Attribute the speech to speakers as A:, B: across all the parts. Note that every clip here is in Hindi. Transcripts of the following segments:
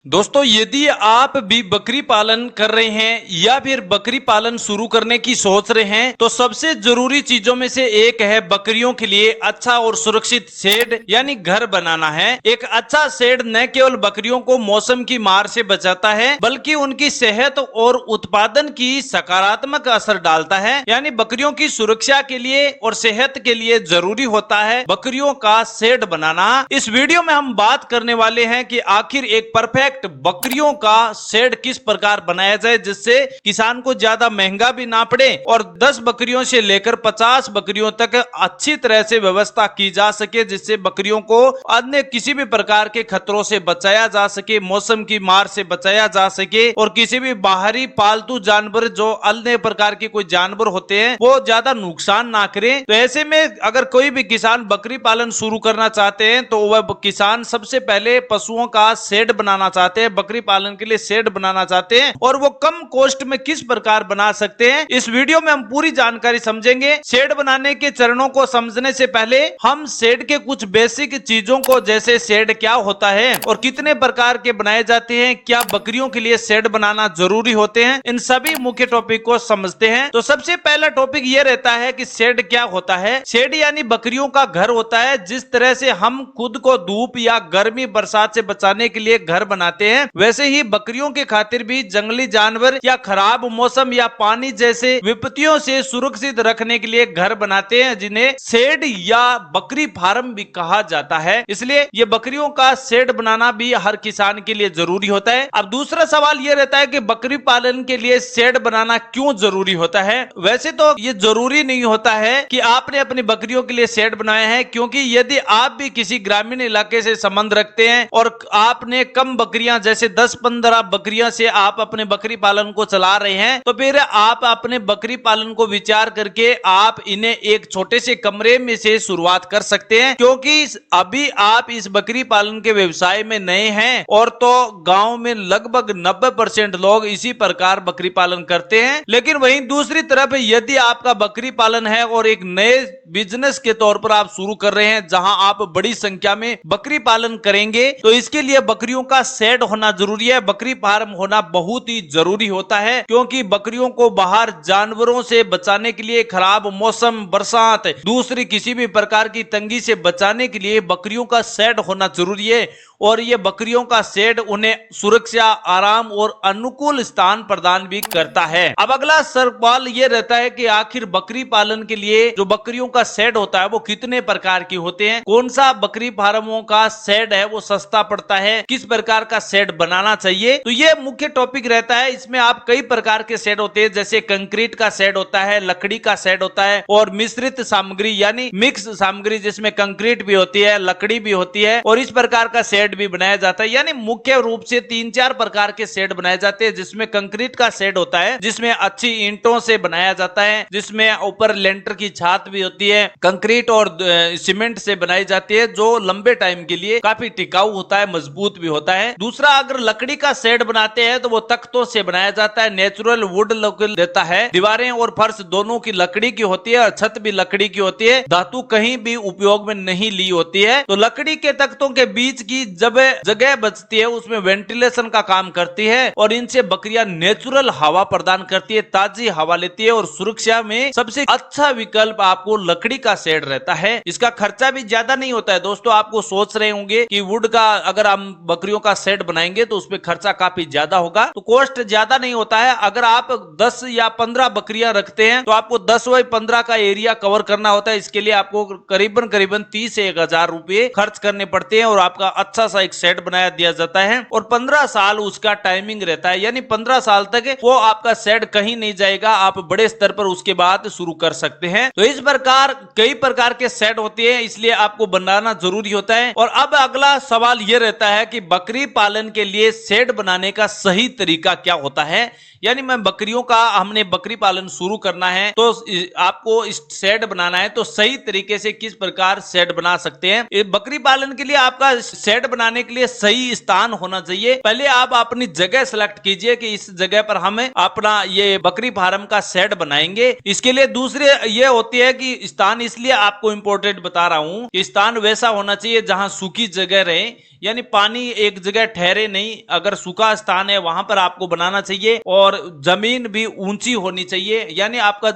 A: दोस्तों, यदि आप भी बकरी पालन कर रहे हैं या फिर बकरी पालन शुरू करने की सोच रहे हैं तो सबसे जरूरी चीजों में से एक है बकरियों के लिए अच्छा और सुरक्षित शेड यानी घर बनाना है। एक अच्छा शेड न केवल बकरियों को मौसम की मार से बचाता है बल्कि उनकी सेहत और उत्पादन की सकारात्मक असर डालता है। यानी बकरियों की सुरक्षा के लिए और सेहत के लिए जरूरी होता है बकरियों का शेड बनाना। इस वीडियो में हम बात करने वाले हैं कि आखिर एक परफेक्ट बकरियों का शेड किस प्रकार बनाया जाए जिससे किसान को ज्यादा महंगा भी ना पड़े और 10 बकरियों से लेकर 50 बकरियों तक अच्छी तरह से व्यवस्था की जा सके, जिससे बकरियों को अन्य किसी भी प्रकार के खतरों से बचाया जा सके, मौसम की मार से बचाया जा सके और किसी भी बाहरी पालतू जानवर जो अन्य प्रकार के कोई जानवर होते हैं वो ज्यादा नुकसान ना करें। तो ऐसे में अगर कोई भी किसान बकरी पालन शुरू करना चाहते हैं तो वह किसान सबसे पहले पशुओं का शेड बनाना चाहते हैं, बकरी पालन के लिए शेड बनाना चाहते हैं और वो कम कॉस्ट में किस प्रकार बना सकते हैं इस वीडियो में हम पूरी जानकारी समझेंगे। शेड बनाने के चरणों को समझने से पहले हम शेड के कुछ बेसिक चीजों को, जैसे शेड क्या होता है और कितने प्रकार के बनाए जाते हैं, क्या बकरियों के लिए शेड बनाना जरूरी होते हैं, इन सभी मुख्य टॉपिक को समझते हैं। तो सबसे पहला टॉपिक यह रहता है कि शेड क्या होता है। शेड यानी बकरियों का घर होता है। जिस तरह से हम खुद को धूप या गर्मी बरसात से बचाने के लिए घर बनाते हैं, वैसे ही बकरियों के खातिर भी जंगली जानवर या खराब मौसम या पानी जैसे विपत्तियों से सुरक्षित रखने के लिए घर बनाते हैं, जिन्हें शेड या बकरी फार्म भी कहा जाता है। इसलिए ये बकरियों का शेड बनाना भी हर किसान के लिए जरूरी होता है। अब दूसरा सवाल यह रहता है कि बकरी पालन के लिए शेड बनाना क्यों जरूरी होता है। वैसे तो ये जरूरी नहीं होता है कि आपने अपनी बकरियों के लिए शेड बनाया है, क्योंकि यदि आप भी किसी ग्रामीण इलाके से संबंध रखते हैं और आपने कम बकरियां जैसे 10-15 बकरियां से आप अपने बकरी पालन को चला रहे हैं, तो फिर आप अपने बकरी पालन को विचार करके आप इन्हें एक छोटे से कमरे में से शुरुआत कर सकते हैं, क्योंकि अभी आप इस बकरी पालन के व्यवसाय में नए हैं और तो गांव में लगभग 90% लोग इसी प्रकार बकरी पालन करते हैं। लेकिन वहीं दूसरी तरफ यदि आपका बकरी पालन है और एक नए बिजनेस के तौर पर आप शुरू कर रहे हैं जहां आप बड़ी संख्या में बकरी पालन करेंगे, तो इसके लिए बकरियों का शेड होना जरूरी है, बकरी फार्म होना बहुत ही जरूरी होता है, क्योंकि बकरियों को बाहर जानवरों से बचाने के लिए, खराब मौसम, बरसात, दूसरी किसी भी प्रकार की तंगी से बचाने के लिए बकरियों का शेड होना जरूरी है। और ये बकरियों का शेड उन्हें सुरक्षा, आराम और अनुकूल स्थान प्रदान भी करता है। अब अगला सवाल ये रहता है कि आखिर बकरी पालन के लिए जो बकरियों का शेड होता है वो कितने प्रकार के होते हैं, कौन सा बकरी फार्मों का शेड है वो सस्ता पड़ता है, किस प्रकार का शेड बनाना चाहिए। तो ये मुख्य टॉपिक रहता है। इसमें आप कई प्रकार के शेड होते हैं, जैसे कंक्रीट का शेड होता है, लकड़ी का शेड होता है और मिश्रित सामग्री यानी मिक्स सामग्री जिसमें कंक्रीट भी होती है, लकड़ी भी होती है और इस प्रकार का शेड भी बनाया जाता है। यानी मुख्य रूप से 3-4 प्रकार के शेड बनाए जाते हैं, जिसमें कंक्रीट का शेड होता है जिसमें अच्छी ईंटों से बनाया जाता है, जिसमें ऊपर लेंटर की छात भी होती है, कंक्रीट और सीमेंट से बनाई जाती है, जो लंबे टाइम के लिए काफी टिकाऊ होता है, मजबूत भी होता है। दूसरा, अगर लकड़ी का शेड बनाते हैं तो वो तख्तों से बनाया जाता है, नेचुरल वुड लुक देता है, दीवारें और फर्श दोनों की लकड़ी की होती है और छत भी लकड़ी की होती है, धातु कहीं भी उपयोग में नहीं ली होती है। तो लकड़ी के तख्तों के बीच की जब जगह बचती है उसमें वेंटिलेशन का काम करती है और इनसे बकरियां नेचुरल हवा प्रदान करती है, ताजी हवा लेती है और सुरक्षा में सबसे अच्छा विकल्प आपको लकड़ी का शेड रहता है। इसका खर्चा भी ज्यादा नहीं होता है। दोस्तों, आपको सोच रहे होंगे कि वुड का अगर हम बकरियों का शेड बनाएंगे तो उसमें खर्चा काफी ज्यादा होगा, तो कॉस्ट ज्यादा नहीं होता है। अगर आप 10 या 15 बकरियां रखते हैं तो आपको 10 बाई 15 का एरिया कवर करना होता है। इसके लिए आपको करीबन 30 से 1000 रुपए खर्च करने पड़ते हैं और आपका अच्छा सा एक शेड बनाया दिया जाता है और 15 साल उसका टाइमिंग रहता है, यानी 15 साल तक वो आपका शेड कहीं नहीं जाएगा, आप बड़े स्तर पर उसके बाद शुरू कर सकते हैं। तो इस प्रकार कई प्रकार के शेड होते हैं, इसलिए आपको बनाना जरूरी होता है। और अब अगला सवाल यह रहता है कि बकरी पालन के लिए शेड बनाने का सही तरीका क्या होता है। यानी मैं बकरियों का हमने बकरी पालन शुरू करना है तो आपको इस शेड बनाना है, तो सही तरीके से किस प्रकार शेड बना सकते हैं। बकरी पालन के लिए आपका शेड बनाने के लिए सही स्थान होना चाहिए। पहले आप अपनी जगह सेलेक्ट कीजिए कि इस जगह पर हम अपना ये बकरी फार्म का शेड बनाएंगे। इसके लिए दूसरी ये होती है कि स्थान इसलिए आपको इंपॉर्टेंट बता रहा हूं कि स्थान वैसा होना चाहिए जहां सूखी जगह रहे, यानी पानी एक जगह ठहरे नहीं, अगर सूखा स्थान है वहां पर आपको बनाना चाहिए और जमीन भी ऊंची होनी चाहिए, यानी आपका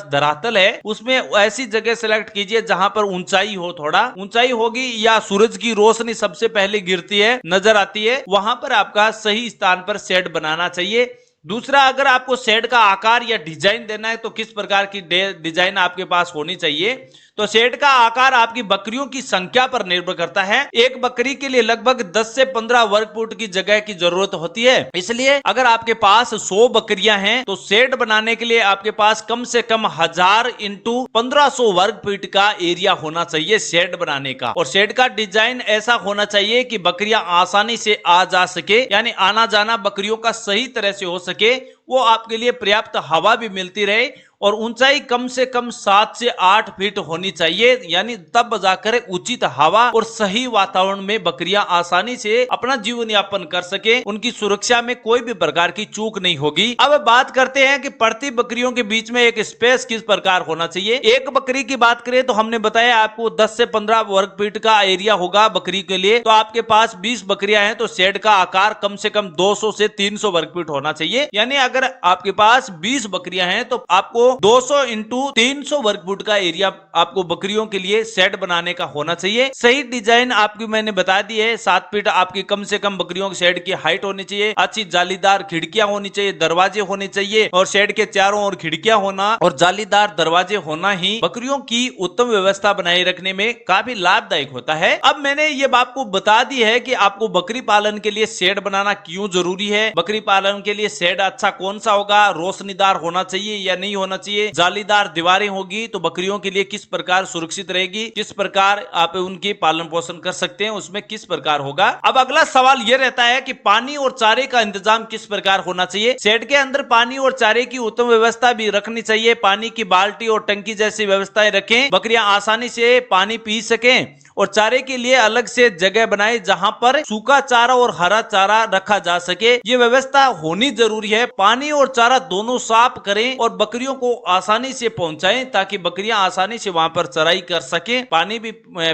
A: धरातल है उसमें ऐसी जगह सेलेक्ट कीजिए जहां पर ऊंचाई हो, थोड़ा ऊंचाई होगी या सूरज की रोशनी सबसे पहले गिरती है, नजर आती है, वहां पर आपका सही स्थान पर शेड बनाना चाहिए। दूसरा, अगर आपको शेड का आकार या डिजाइन देना है तो किस प्रकार की डिजाइन आपके पास होनी चाहिए, तो शेड का आकार आपकी बकरियों की संख्या पर निर्भर करता है। एक बकरी के लिए लगभग 10 से 15 वर्ग फुट की जगह की जरूरत होती है, इसलिए अगर आपके पास 100 बकरियां हैं तो शेड बनाने के लिए आपके पास कम से कम 1000 इंटू 1500 वर्ग फीट का एरिया होना चाहिए शेड बनाने का। और शेड का डिजाइन ऐसा होना चाहिए कि बकरियां आसानी से आ जा सके, यानी आना जाना बकरियों का सही तरह से हो सके, वो आपके लिए पर्याप्त हवा भी मिलती रहे, और ऊंचाई कम से कम 7 से 8 फीट होनी चाहिए, यानी तब जाकर उचित हवा और सही वातावरण में बकरियां आसानी से अपना जीवन यापन कर सके, उनकी सुरक्षा में कोई भी प्रकार की चूक नहीं होगी। अब बात करते हैं कि प्रति बकरियों के बीच में एक स्पेस किस प्रकार होना चाहिए। एक बकरी की बात करें तो हमने बताया आपको 10 से 15 वर्ग फीट का एरिया होगा बकरी के लिए, तो आपके पास 20 बकरियां हैं तो शेड का आकार कम से कम 200 से 300 वर्ग फीट होना चाहिए। यानी अगर आपके पास 20 बकरियां हैं तो आपको 200 इंटू 300 वर्ग फुट का एरिया आपको बकरियों के लिए शेड बनाने का होना चाहिए। सही डिजाइन आपकी मैंने बता दी है, 7 फीट आपकी कम से कम बकरियों के शेड की हाइट होनी चाहिए, अच्छी जालीदार खिड़कियां होनी चाहिए, दरवाजे होने चाहिए, और शेड के चारों ओर खिड़कियां होना और जालीदार दरवाजे होना ही बकरियों की उत्तम व्यवस्था बनाए रखने में काफी लाभदायक होता है। अब मैंने ये आपको बता दी है कि आपको बकरी पालन के लिए शेड बनाना क्यों जरूरी है। बकरी पालन के लिए शेड अच्छा कौन सा होगा, रोशनीदार होना चाहिए या नहीं होना चाहिए, जालीदार दीवारें होगी तो बकरियों के लिए किस प्रकार सुरक्षित रहेगी, किस प्रकार आप उनकी पालन पोषण कर सकते हैं, उसमें किस प्रकार होगा। अब अगला सवाल यह रहता है कि पानी और चारे का इंतजाम किस प्रकार होना चाहिए। शेड के अंदर पानी और चारे की उत्तम व्यवस्था भी रखनी चाहिए, पानी की बाल्टी और टंकी जैसी व्यवस्थाएं रखें, बकरियां आसानी से पानी पी सकें, और चारे के लिए अलग से जगह बनाए जहां पर सूखा चारा और हरा चारा रखा जा सके, ये व्यवस्था होनी जरूरी है। पानी और चारा दोनों साफ करें और बकरियों को आसानी से पहुंचाएं ताकि बकरियां आसानी से वहां पर चराई कर सके, पानी भी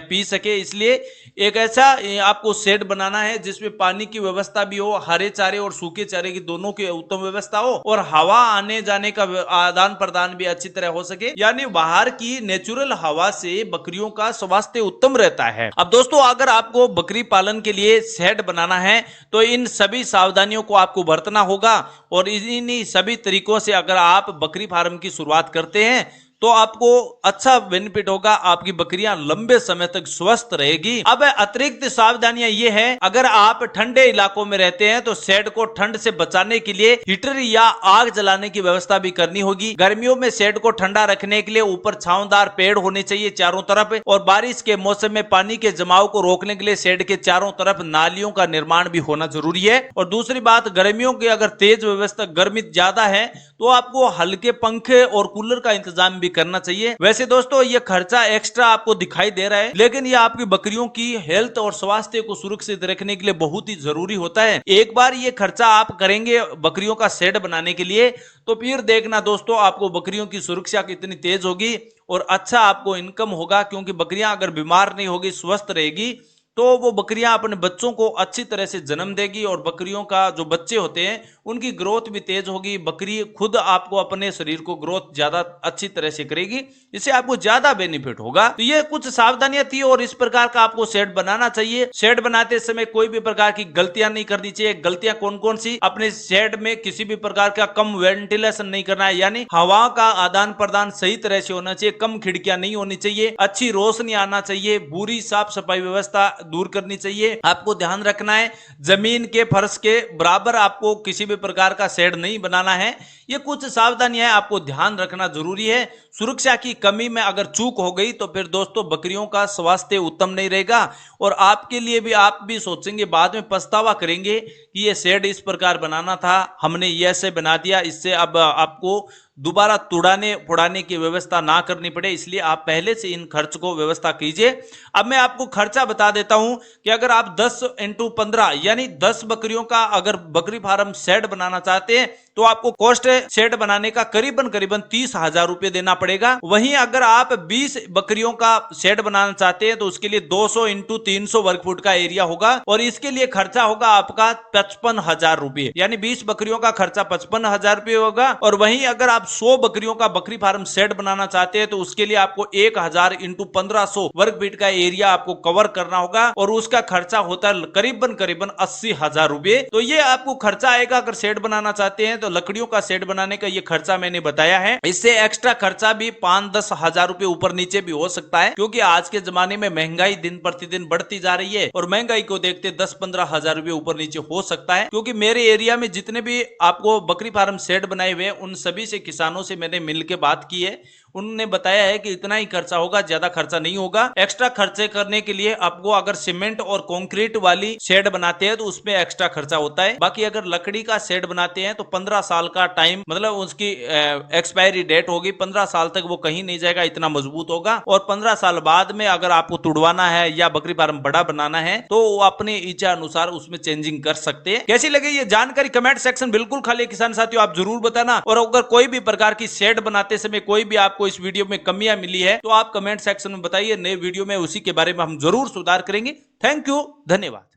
A: पी सके। इसलिए एक ऐसा आपको शेड बनाना है जिसमें पानी की व्यवस्था भी हो, हरे चारे और सूखे चारे की दोनों की उत्तम व्यवस्था हो, और हवा आने जाने का आदान प्रदान भी अच्छी तरह हो सके, यानी बाहर की नेचुरल हवा से बकरियों का स्वास्थ्य उत्तम रहता है। अब दोस्तों, अगर आपको बकरी पालन के लिए शेड बनाना है तो इन सभी सावधानियों को आपको बरतना होगा, और इन्हीं सभी तरीकों से अगर आप बकरी फार्म की शुरुआत करते हैं तो आपको अच्छा बेनिफिट होगा, आपकी बकरियां लंबे समय तक स्वस्थ रहेगी। अब अतिरिक्त सावधानियां ये है, अगर आप ठंडे इलाकों में रहते हैं तो शेड को ठंड से बचाने के लिए हीटर या आग जलाने की व्यवस्था भी करनी होगी। गर्मियों में शेड को ठंडा रखने के लिए ऊपर छांवदार पेड़ होने चाहिए चारों तरफ, और बारिश के मौसम में पानी के जमाव को रोकने के लिए शेड के चारों तरफ नालियों का निर्माण भी होना जरूरी है। और दूसरी बात, गर्मियों की अगर तेज व्यवस्था, गर्मी ज्यादा है तो आपको हल्के पंखे और कूलर का इंतजाम भी करना चाहिए। वैसे दोस्तों, ये खर्चा एक्स्ट्रा आपको दिखाई दे रहा है, लेकिन ये आपकी बकरियों की हेल्थ और स्वास्थ्य को सुरक्षित रखने के लिए बहुत ही जरूरी होता है। एक बार ये खर्चा आप करेंगे बकरियों का शेड बनाने के लिए तो फिर देखना दोस्तों, आपको बकरियों की सुरक्षा कितनी तेज होगी और अच्छा आपको इनकम होगा, क्योंकि बकरियां अगर बीमार नहीं होगी, स्वस्थ रहेगी, तो वो बकरियां अपने बच्चों को अच्छी तरह से जन्म देगी, और बकरियों का जो बच्चे होते हैं उनकी ग्रोथ भी तेज होगी। बकरी खुद आपको अपने शरीर को ग्रोथ ज्यादा अच्छी तरह से करेगी, इससे आपको ज्यादा बेनिफिट होगा। तो ये कुछ सावधानियां थी, और इस प्रकार का आपको शेड बनाना चाहिए। शेड बनाते समय कोई भी प्रकार की गलतियां नहीं करनी चाहिए। गलतियां कौन कौन सी? अपने शेड में किसी भी प्रकार का कम वेंटिलेशन नहीं करना है, यानी हवा का आदान प्रदान सही तरह से होना चाहिए, कम खिड़कियां नहीं होनी चाहिए, अच्छी रोशनी आना चाहिए, बुरी साफ सफाई व्यवस्था दूर करनी चाहिए। आपको ध्यान रखना है जमीन के फर्श के बराबर आपको किसी भी प्रकार का शेड नहीं बनाना है। ये कुछ सावधानियां आपको ध्यान रखना जरूरी है। सुरक्षा की कमी में अगर चूक हो गई तो फिर दोस्तों बकरियों का स्वास्थ्य उत्तम नहीं रहेगा, और आपके लिए भी आप भी सोचेंगे, बाद में पछतावा करेंगे कि ये शेड इस प्रकार बनाना था, हमने ये ऐसे बना दिया, इससे अब आपको दोबारा तुड़ाने पुड़ाने की व्यवस्था ना करनी पड़े। इसलिए आप पहले से इन खर्च को व्यवस्था कीजिए। अब मैं आपको खर्चा बता देता हूं कि अगर आप 10 इंटू 15 यानी 10 बकरियों का अगर बकरी फार्म शेड बनाना चाहते हैं तो आपको कॉस्ट शेड बनाने का करीबन 30,000 रुपए देना पड़ेगा। वहीं अगर आप 20 बकरियों का शेड बनाना चाहते हैं तो उसके लिए 200 इंटू 300 वर्ग फुट का एरिया होगा और इसके लिए खर्चा होगा आपका 55,000 रुपए, यानी 20 बकरियों का खर्चा 55,000 रुपए होगा। और वहीं अगर आप 100 बकरियों का बकरी फार्म शेड बनाना चाहते हैं तो उसके लिए आपको 1000 इंटू 1500 वर्ग फीट का एरिया आपको कवर करना होगा और उसका खर्चा होता है करीबन 80,000 रुपए। तो ये आपको खर्चा आएगा अगर शेड बनाना चाहते हैं। तो लकड़ियों का शेड बनाने का ये खर्चा मैंने बताया है। इससे एक्स्ट्रा खर्चा भी 5-10 हजार रुपए ऊपर नीचे भी हो सकता है, क्योंकि आज के जमाने में महंगाई दिन प्रतिदिन बढ़ती जा रही है और महंगाई को देखते 10-15 हजार रुपए ऊपर नीचे हो सकता है। क्योंकि मेरे एरिया में जितने भी आपको बकरी फार्म शेड बनाए हुए हैं उन सभी से किसानों से मैंने मिलकर बात की है, उन्होंने बताया है कि इतना ही खर्चा होगा, ज्यादा खर्चा नहीं होगा। एक्स्ट्रा खर्चे करने के लिए आपको अगर सीमेंट और कंक्रीट वाली शेड बनाते हैं तो उसमें एक्स्ट्रा खर्चा होता है। बाकी अगर लकड़ी का शेड बनाते हैं तो 15 साल का टाइम, मतलब उसकी एक्सपायरी डेट होगी, 15 साल तक वो कहीं नहीं जाएगा, इतना मजबूत होगा। और 15 साल बाद में अगर आपको तुड़वाना है या बकरी फार्म बड़ा बनाना है तो वो अपने इच्छा अनुसार उसमें चेंजिंग कर सकते हैं। कैसी लगी ये जानकारी कमेंट सेक्शन बिल्कुल खाली किसान साथियों आप जरूर बताना। और अगर कोई भी प्रकार की शेड बनाते समय कोई भी आपको इस वीडियो में कमियां मिली है तो आप कमेंट सेक्शन में बताइए, नए वीडियो में उसी के बारे में हम जरूर सुधार करेंगे। थैंक यू, धन्यवाद।